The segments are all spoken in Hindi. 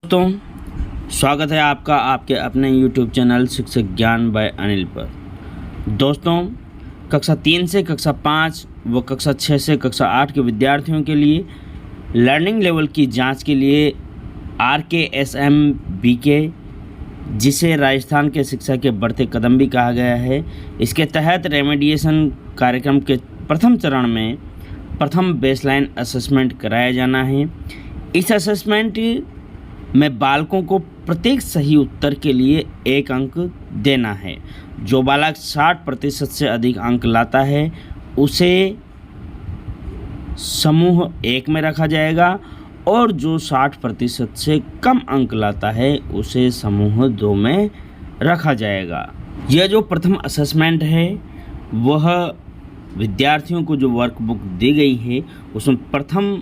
दोस्तों, स्वागत है आपका आपके अपने YouTube चैनल शिक्षक ज्ञान बाय अनिल पर। दोस्तों, कक्षा 3 से कक्षा 5 व कक्षा 6 से कक्षा 8 के विद्यार्थियों के लिए लर्निंग लेवल की जांच के लिए RKSM BK, जिसे राजस्थान के शिक्षा के बढ़ते कदम भी कहा गया है, इसके तहत रेमेडिएशन कार्यक्रम के प्रथम चरण में प्रथम बेसलाइन असेसमेंट कराया जाना है। इस असेसमेंट में बालकों को प्रत्येक सही उत्तर के लिए 1 अंक देना है। जो बालक 60% से अधिक अंक लाता है उसे समूह 1 में रखा जाएगा और जो 60% से कम अंक लाता है उसे समूह 2 में रखा जाएगा। यह जो प्रथम असेसमेंट है वह विद्यार्थियों को जो वर्कबुक दी गई है उसमें प्रथम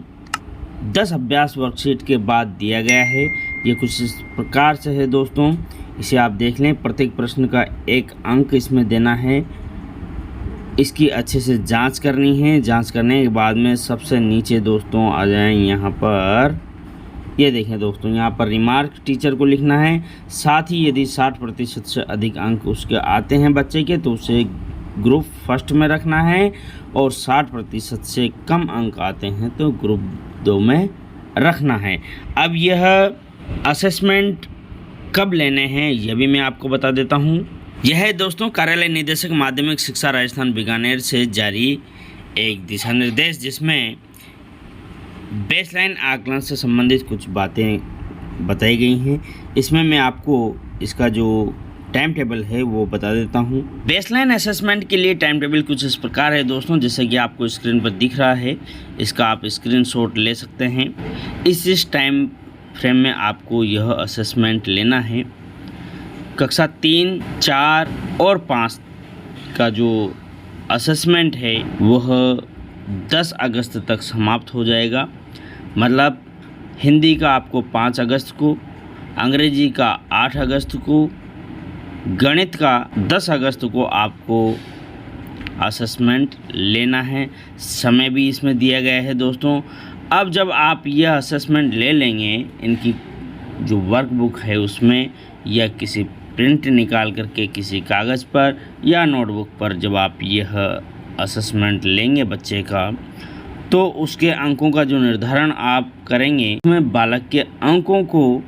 10 अभ्यास वर्कशीट के बाद दिया गया है। ये कुछ इस प्रकार से है दोस्तों, इसे आप देख लें। प्रत्येक प्रश्न का 1 अंक इसमें देना है। इसकी अच्छे से जांच करनी है। जांच करने के बाद में सबसे नीचे दोस्तों आ जाएं, यहाँ पर ये देखें दोस्तों, यहाँ पर रिमार्क टीचर को लिखना है। साथ ही यदि 60% से अधिक अंक उसके आते हैं बच्चे के तो उसे ग्रुप फर्स्ट में रखना है और 60% से कम अंक आते हैं तो ग्रुप 2 में रखना है। अब यह असेसमेंट कब लेने हैं यह भी मैं आपको बता देता हूँ। यह है दोस्तों कार्यालय निदेशक माध्यमिक शिक्षा राजस्थान बीकानेर से जारी एक दिशा निर्देश, जिसमें बेसलाइन आकलन से संबंधित कुछ बातें बताई गई हैं। इसमें मैं आपको इसका जो टाइम टेबल है वो बता देता हूँ। बेसलाइन असेसमेंट के लिए टाइम टेबल कुछ इस प्रकार है दोस्तों, जैसे कि आपको स्क्रीन पर दिख रहा है। इसका आप स्क्रीनशॉट ले सकते हैं। इस टाइम फ्रेम में आपको यह असेसमेंट लेना है। कक्षा 3, 4 और 5 का जो असेसमेंट है वह 10 अगस्त तक समाप्त हो जाएगा। मतलब हिंदी का आपको 5 अगस्त को, अंग्रेजी का 8 अगस्त को, गणित का 10 अगस्त को आपको असेसमेंट लेना है। समय भी इसमें दिया गया है दोस्तों। अब जब आप यह असेसमेंट ले लेंगे, इनकी जो वर्कबुक है उसमें या किसी प्रिंट निकाल करके किसी कागज़ पर या नोटबुक पर जब आप यह असेसमेंट लेंगे बच्चे का, तो उसके अंकों का जो निर्धारण आप करेंगे उसमें बालक के अंकों को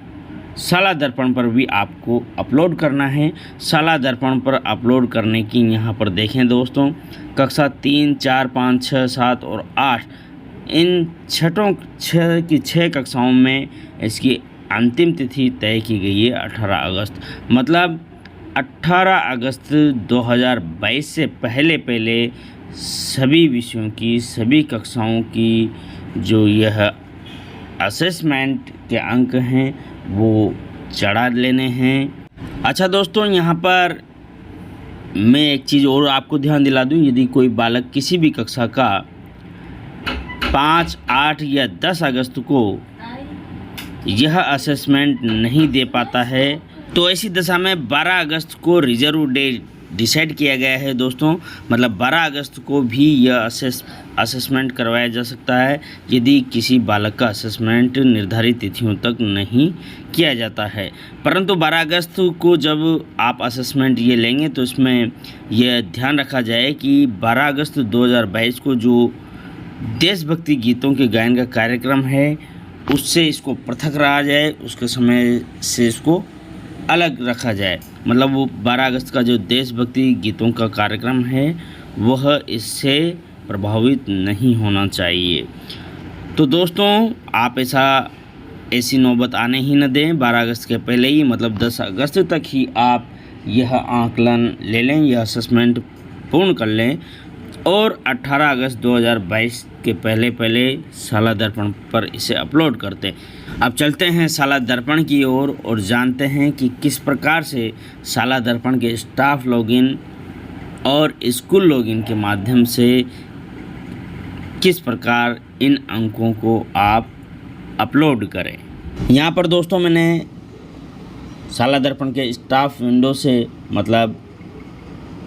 शाला दर्पण पर भी आपको अपलोड करना है। शाला दर्पण पर अपलोड करने की यहाँ पर देखें दोस्तों, कक्षा 3, 4, 5, 6, 7 और 8 इन 6 कक्षाओं में इसकी अंतिम तिथि तय की गई है 18 अगस्त। मतलब 18 अगस्त 2022 से पहले सभी विषयों की, सभी कक्षाओं की जो यह असेसमेंट के अंक हैं वो चढ़ा लेने हैं। अच्छा दोस्तों, यहाँ पर मैं एक चीज़ और आपको ध्यान दिला दूँ। यदि कोई बालक किसी भी कक्षा का 5, 8 या 10 अगस्त को यह असेसमेंट नहीं दे पाता है तो ऐसी दशा में 12 अगस्त को रिजर्व डे डिसाइड किया गया है दोस्तों। मतलब 12 अगस्त को भी यह असेसमेंट करवाया जा सकता है यदि किसी बालक का असेसमेंट निर्धारित तिथियों तक नहीं किया जाता है। परंतु 12 अगस्त को जब आप असेसमेंट ये लेंगे तो इसमें यह ध्यान रखा जाए कि 12 अगस्त 2022 को जो देशभक्ति गीतों के गायन का कार्यक्रम है उससे इसको पृथक रहा जाए, उसके समय से इसको अलग रखा जाए। मतलब वो 12 अगस्त का जो देशभक्ति गीतों का कार्यक्रम है वह इससे प्रभावित नहीं होना चाहिए। तो दोस्तों, आप ऐसी नौबत आने ही न दें। 12 अगस्त के पहले ही, मतलब 10 अगस्त तक ही आप यह आकलन ले लें, यह असेसमेंट पूर्ण कर लें और 18 अगस्त 2022 के पहले शाला दर्पण पर इसे अपलोड करते। अब चलते हैं शाला दर्पण की ओर और जानते हैं कि किस प्रकार से शाला दर्पण के स्टाफ लॉगिन और स्कूल लॉगिन के माध्यम से किस प्रकार इन अंकों को आप अपलोड करें। यहाँ पर दोस्तों मैंने शाला दर्पण के स्टाफ विंडो से, मतलब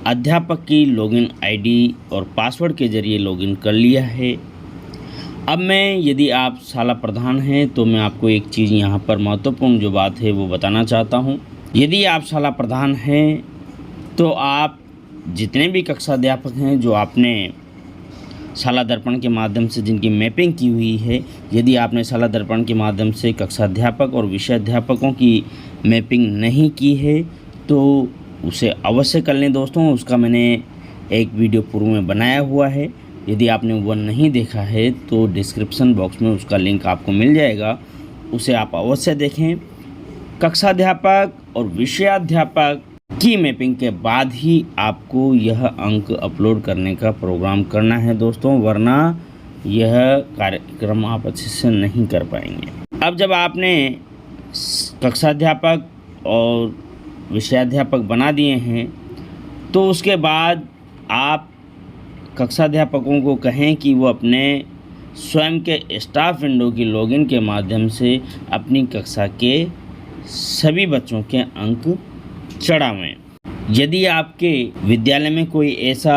अध्यापक की लॉगिन आईडी और पासवर्ड के ज़रिए लॉगिन कर लिया है। अब मैं, यदि आप शाला प्रधान हैं तो मैं आपको एक चीज़ यहाँ पर महत्वपूर्ण जो बात है वो बताना चाहता हूँ। यदि आप शाला प्रधान हैं तो आप जितने भी कक्षा अध्यापक हैं जो आपने शाला दर्पण के माध्यम से जिनकी मैपिंग की हुई है, यदि आपने शाला दर्पण के माध्यम से कक्षा अध्यापक और विषय अध्यापकों की मैपिंग नहीं की है तो उसे अवश्य कर लें दोस्तों। उसका मैंने एक वीडियो पूर्व में बनाया हुआ है, यदि आपने वो नहीं देखा है तो डिस्क्रिप्शन बॉक्स में उसका लिंक आपको मिल जाएगा, उसे आप अवश्य देखें। कक्षा अध्यापक और विषयाध्यापक की मैपिंग के बाद ही आपको यह अंक अपलोड करने का प्रोग्राम करना है दोस्तों, वरना यह कार्यक्रम आप अच्छे से नहीं कर पाएंगे। अब जब आपने कक्षा अध्यापक और विषयाध्यापक बना दिए हैं तो उसके बाद आप कक्षा अध्यापकों को कहें कि वो अपने स्वयं के स्टाफ विंडो की लॉगिन के माध्यम से अपनी कक्षा के सभी बच्चों के अंक चढ़ावें। यदि आपके विद्यालय में कोई ऐसा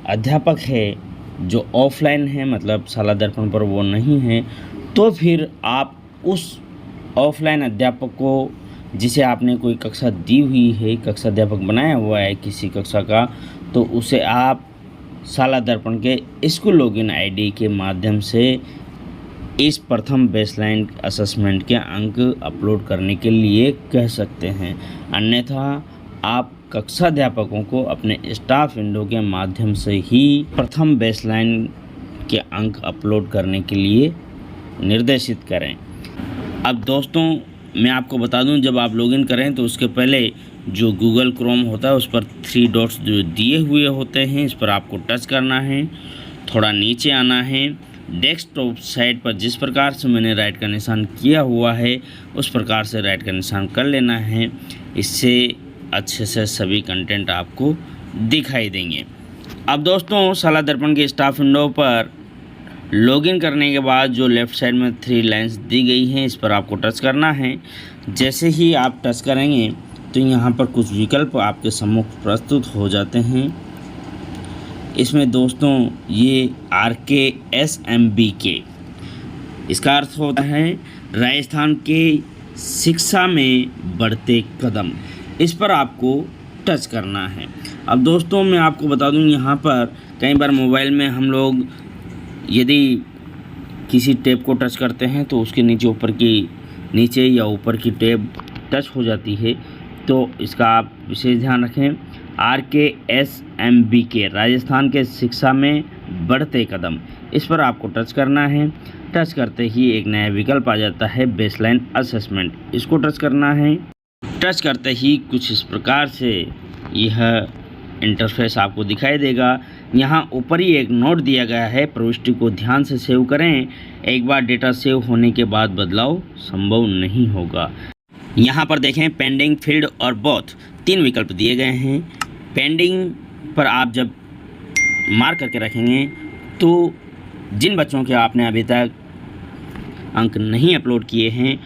अध्यापक है जो ऑफलाइन है, मतलब शाला दर्पण पर वो नहीं है, तो फिर आप उस ऑफलाइन अध्यापक को, जिसे आपने कोई कक्षा दी हुई है, कक्षा अध्यापक बनाया हुआ है किसी कक्षा का, तो उसे आप शाला दर्पण के स्कूल लॉगिन आईडी के माध्यम से इस प्रथम बेसलाइन असेसमेंट के अंक अपलोड करने के लिए कह सकते हैं। अन्यथा आप कक्षा अध्यापकों को अपने स्टाफ विंडो के माध्यम से ही प्रथम बेसलाइन के अंक अपलोड करने के लिए निर्देशित करें। अब दोस्तों मैं आपको बता दूं, जब आप लॉगिन करें तो उसके पहले जो गूगल क्रोम होता है उस पर 3 डॉट्स जो दिए हुए होते हैं, इस पर आपको टच करना है, थोड़ा नीचे आना है, डेस्कटॉप साइट पर जिस प्रकार से मैंने राइट का निशान किया हुआ है उस प्रकार से राइट का निशान कर लेना है। इससे अच्छे से सभी कंटेंट आपको दिखाई देंगे। अब दोस्तों शाला दर्पण के स्टाफ विंडो पर लॉगिन करने के बाद जो लेफ़्ट साइड में 3 लाइंस दी गई हैं इस पर आपको टच करना है। जैसे ही आप टच करेंगे तो यहाँ पर कुछ विकल्प आपके सम्मुख प्रस्तुत हो जाते हैं। इसमें दोस्तों ये RKSMBK, इसका अर्थ होता है राजस्थान के शिक्षा में बढ़ते कदम, इस पर आपको टच करना है। अब दोस्तों मैं आपको बता दूं, यहाँ पर कई बार मोबाइल में हम लोग यदि किसी टैब को टच करते हैं तो उसके नीचे या ऊपर की टैब टच हो जाती है, तो इसका आप विशेष ध्यान रखें। RKSMBK, राजस्थान के शिक्षा में बढ़ते कदम, इस पर आपको टच करना है। टच करते ही एक नया विकल्प आ जाता है बेसलाइन असेसमेंट, इसको टच करना है। टच करते ही कुछ इस प्रकार से यह इंटरफेस आपको दिखाई देगा। यहाँ ऊपर ही एक नोट दिया गया है, प्रविष्टि को ध्यान से सेव करें, एक बार डेटा सेव होने के बाद बदलाव संभव नहीं होगा। यहाँ पर देखें पेंडिंग, फील्ड और बोथ 3 विकल्प दिए गए हैं। पेंडिंग पर आप जब मार्क करके रखेंगे तो जिन बच्चों के आपने अभी तक अंक नहीं अपलोड किए हैं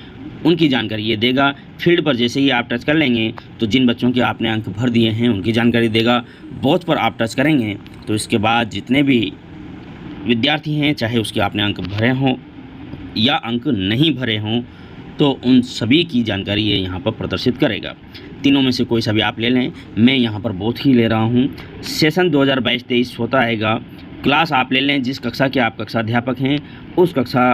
उनकी जानकारी ये देगा। फील्ड पर जैसे ही आप टच कर लेंगे तो जिन बच्चों के आपने अंक भर दिए हैं उनकी जानकारी देगा। बोथ पर आप टच करेंगे तो इसके बाद जितने भी विद्यार्थी हैं, चाहे उसके आपने अंक भरे हों या अंक नहीं भरे हों, तो उन सभी की जानकारी ये यहाँ पर प्रदर्शित करेगा। तीनों में से कोई सा भी आप ले लें, मैं यहाँ पर बोथ ही ले रहा हूँ। सेशन 2022-23 होता आएगा। क्लास आप ले लें जिस कक्षा के आप कक्षा अध्यापक हैं उस कक्षा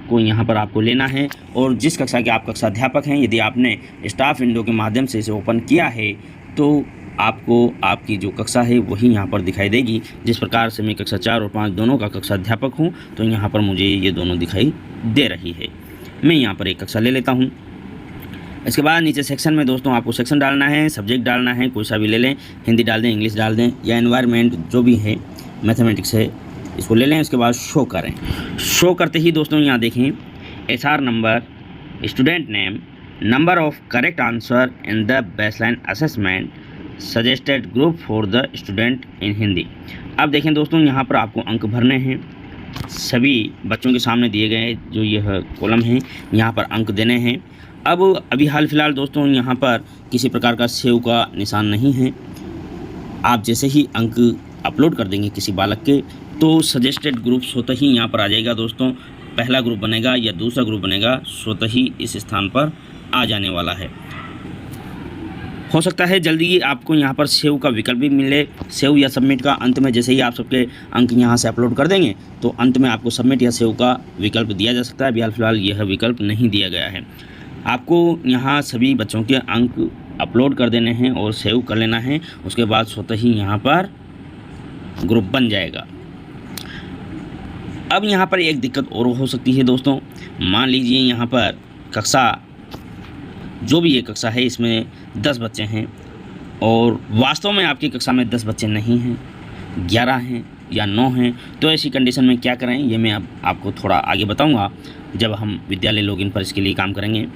को यहाँ पर आपको लेना है, और जिस कक्षा के आप कक्षा अध्यापक हैं यदि आपने स्टाफ विंडो के माध्यम से इसे ओपन किया है तो आपको आपकी जो कक्षा है वही यहाँ पर दिखाई देगी। जिस प्रकार से मैं कक्षा 4 और 5 दोनों का कक्षा अध्यापक हूँ तो यहाँ पर मुझे ये दोनों दिखाई दे रही है। मैं यहाँ पर एक कक्षा ले लेता हूँ। इसके बाद नीचे सेक्शन में दोस्तों आपको सेक्शन डालना है, सब्जेक्ट डालना है, कोई सा भी ले लें, हिंदी डाल दें, इंग्लिश डाल दें या एनवायरनमेंट जो भी है, मैथमेटिक्स है, इसको ले लें। इसके बाद शो करें। शो करते ही दोस्तों यहाँ देखें SR number, student name, number of correct answer in the baseline assessment, suggested group for the student in Hindi. अब देखें दोस्तों यहाँ पर आपको अंक भरने हैं, सभी बच्चों के सामने दिए गए जो यह कॉलम है यहाँ पर अंक देने हैं। अब अभी हाल फिलहाल दोस्तों यहाँ पर किसी प्रकार का सेव का निशान नहीं है। आप जैसे ही अंक अपलोड कर देंगे किसी बालक के, तो सजेस्टेड ग्रुप स्वतः ही यहाँ पर आ जाएगा दोस्तों। पहला ग्रुप बनेगा या दूसरा ग्रुप बनेगा, स्वतः ही इस स्थान पर आ जाने वाला है। हो सकता है जल्दी ही आपको यहाँ पर सेव का विकल्प भी मिले। सेव या सबमिट का अंत में जैसे ही आप सबके अंक यहाँ से अपलोड कर देंगे तो अंत में आपको सबमिट या सेव का विकल्प दिया जा सकता है। अभी फिलहाल यह विकल्प नहीं दिया गया है। आपको यहाँ सभी बच्चों के अंक अपलोड कर देने हैं और सेव कर लेना है। उसके बाद स्वतः ही यहाँ पर ग्रुप बन जाएगा। अब यहाँ पर एक दिक्कत और हो सकती है दोस्तों। मान लीजिए यहाँ पर कक्षा, जो भी ये कक्षा है इसमें 10 बच्चे हैं और वास्तव में आपकी कक्षा में 10 बच्चे नहीं हैं, 11 हैं या 9 हैं, तो ऐसी कंडीशन में क्या करें, ये मैं अब आपको थोड़ा आगे बताऊंगा जब हम विद्यालय लॉगिन पर इसके लिए काम करेंगे।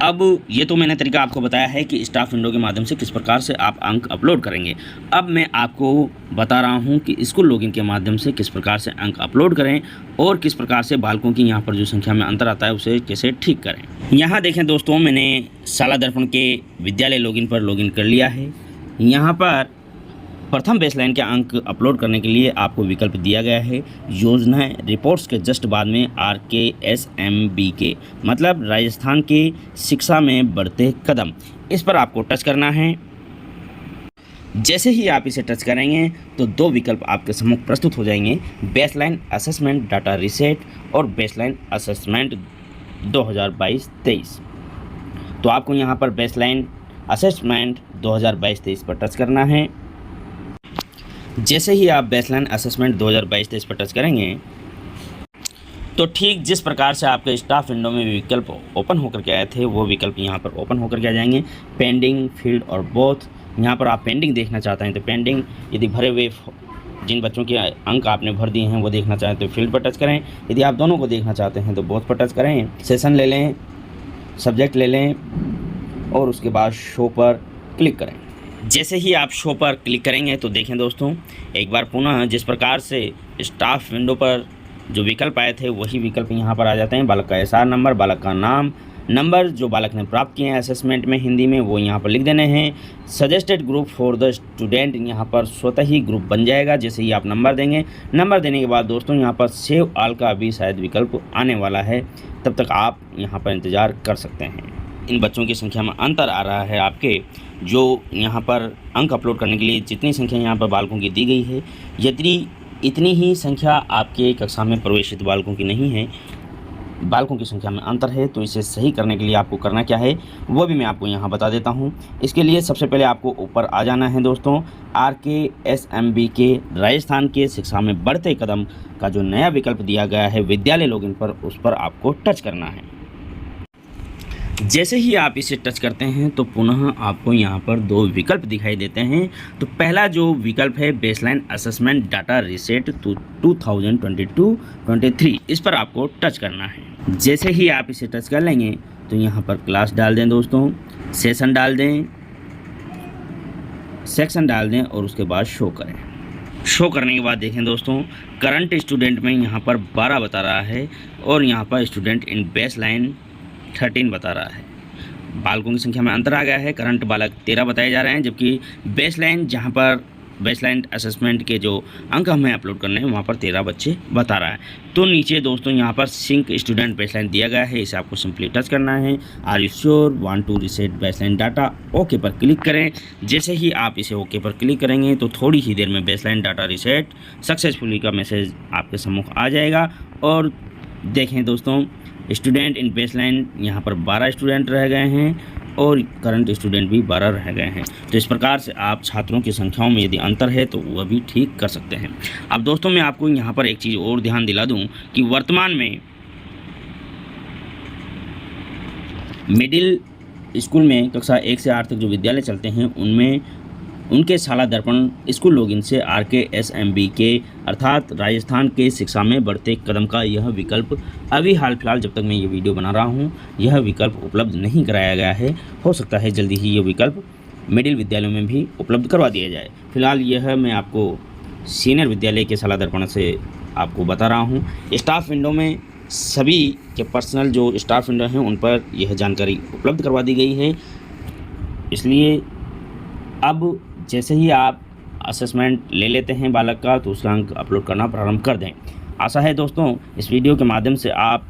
अब ये तो मैंने तरीका आपको बताया है कि स्टाफ विंडो के माध्यम से किस प्रकार से आप अंक अपलोड करेंगे। अब मैं आपको बता रहा हूँ कि स्कूल लॉगिन के माध्यम से किस प्रकार से अंक अपलोड करें और किस प्रकार से बालकों की यहाँ पर जो संख्या में अंतर आता है उसे कैसे ठीक करें। यहाँ देखें दोस्तों, मैंने शाला दर्पण के विद्यालय लॉगिन पर लॉगिन कर लिया है। यहाँ पर प्रथम बेसलाइन के अंक अपलोड करने के लिए आपको विकल्प दिया गया है योजनाएं रिपोर्ट्स के जस्ट बाद में RKSMBK, मतलब राजस्थान के शिक्षा में बढ़ते कदम, इस पर आपको टच करना है। जैसे ही आप इसे टच करेंगे तो 2 विकल्प आपके सम्मुख प्रस्तुत हो जाएंगे, बेसलाइन असेसमेंट डाटा रीसेट और बेसलाइन असेसमेंट 2022-23। तो आपको यहाँ पर बेसलाइन असेसमेंट 2022-23 पर टच करना है। जैसे ही आप बेसलाइन असेसमेंट 2022-23 पर टच करेंगे तो ठीक जिस प्रकार से आपके स्टाफ विंडो में विकल्प ओपन होकर के आए थे वो विकल्प यहाँ पर ओपन होकर के आ जाएंगे। पेंडिंग, फील्ड और बोथ। यहाँ पर आप पेंडिंग देखना चाहते हैं तो पेंडिंग, यदि भरे हुए जिन बच्चों के अंक आपने भर दिए हैं वो देखना चाहते हैं तो फील्ड पर टच करें। यदि आप दोनों को देखना चाहते हैं तो बोथ पर टच करें। सेशन ले लें, सब्जेक्ट ले लें और उसके बाद शो पर क्लिक करें। जैसे ही आप शो पर क्लिक करेंगे तो देखें दोस्तों, एक बार पुनः जिस प्रकार से स्टाफ विंडो पर जो विकल्प आए थे वही विकल्प यहाँ पर आ जाते हैं। बालक का SR नंबर, बालक का नाम, नंबर जो बालक ने प्राप्त किए हैं असेसमेंट में हिंदी में वो यहाँ पर लिख देने हैं। Suggested group for the student, यहाँ पर स्वतः ही ग्रुप बन जाएगा जैसे ही आप नंबर देंगे। नंबर देने के बाद दोस्तों यहाँ पर सेव ऑल का भी शायद विकल्प आने वाला है, तब तक आप यहाँ पर इंतज़ार कर सकते हैं। इन बच्चों की संख्या में अंतर आ रहा है आपके, जो यहाँ पर अंक अपलोड करने के लिए जितनी संख्या यहाँ पर बालकों की दी गई है यदि इतनी ही संख्या आपके कक्षा में प्रवेशित बालकों की नहीं है, बालकों की संख्या में अंतर है, तो इसे सही करने के लिए आपको करना क्या है वो भी मैं आपको यहाँ बता देता हूँ। इसके लिए सबसे पहले आपको ऊपर आ जाना है दोस्तों। RKSMBK राजस्थान के शिक्षा में बढ़ते कदम का जो नया विकल्प दिया गया है विद्यालय लॉगिन पर, उस पर आपको टच करना है। जैसे ही आप इसे टच करते हैं तो पुनः आपको यहाँ पर 2 विकल्प दिखाई देते हैं। तो पहला जो विकल्प है बेसलाइन असेसमेंट डाटा रीसेट 2022-23, इस पर आपको टच करना है। जैसे ही आप इसे टच कर लेंगे तो यहाँ पर क्लास डाल दें दोस्तों, सेशन डाल दें, सेक्शन डाल दें और उसके बाद शो करें। शो करने के बाद देखें दोस्तों, करंट स्टूडेंट में यहाँ पर 12 बता रहा है और यहाँ पर स्टूडेंट इन बेसलाइन 13 बता रहा है। बालकों की संख्या में अंतर आ गया है। करंट बालक 13 बताए जा रहे हैं, जबकि बेसलाइन, जहां पर बेसलाइन असेसमेंट के जो अंक हमें अपलोड करने हैं वहां पर 13 बच्चे बता रहा है। तो नीचे दोस्तों यहां पर सिंक स्टूडेंट बेसलाइन दिया गया है, इसे आपको सिंपली टच करना है। Are you sure want to reset baseline data, okay पर क्लिक करें। जैसे ही आप इसे ओके पर क्लिक करेंगे तो थोड़ी ही देर में बेसलाइन डाटा रीसेट सक्सेसफुली का मैसेज आपके सम्मुख आ जाएगा। और देखें दोस्तों, स्टूडेंट इन बेसलाइन यहाँ पर 12 स्टूडेंट रह गए हैं और करंट स्टूडेंट भी 12 रह गए हैं। तो इस प्रकार से आप छात्रों की संख्याओं में यदि अंतर है तो वह भी ठीक कर सकते हैं। अब दोस्तों मैं आपको यहाँ पर एक चीज़ और ध्यान दिला दूँ कि वर्तमान में मिडिल स्कूल में कक्षा 1 से 8 तक जो विद्यालय चलते हैं उनमें उनके शाला दर्पण स्कूल लॉगिन से RKSMBK अर्थात राजस्थान के शिक्षा में बढ़ते कदम का यह विकल्प अभी हाल फिलहाल जब तक मैं ये वीडियो बना रहा हूँ यह विकल्प उपलब्ध नहीं कराया गया है। हो सकता है जल्दी ही ये विकल्प मिडिल विद्यालयों में भी उपलब्ध करवा दिया जाए। फिलहाल यह मैं आपको सीनियर विद्यालय के शाला दर्पण से आपको बता रहा हूँ। स्टाफ विंडो में सभी के पर्सनल जो स्टाफ विंडो हैं उन पर यह जानकारी उपलब्ध करवा दी गई है। इसलिए अब जैसे ही आप असेसमेंट ले लेते हैं बालक का तो उसका अंक अपलोड करना प्रारंभ कर दें। आशा है दोस्तों इस वीडियो के माध्यम से आप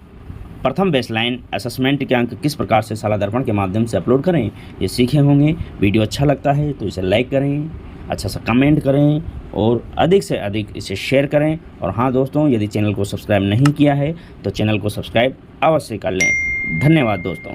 प्रथम बेसलाइन असेसमेंट के अंक किस प्रकार से शाला दर्पण के माध्यम से अपलोड करें ये सीखे होंगे। वीडियो अच्छा लगता है तो इसे लाइक करें, अच्छा सा कमेंट करें और अधिक से अधिक इसे शेयर करें। और हाँ दोस्तों, यदि चैनल को सब्सक्राइब नहीं किया है तो चैनल को सब्सक्राइब अवश्य कर लें। धन्यवाद दोस्तों।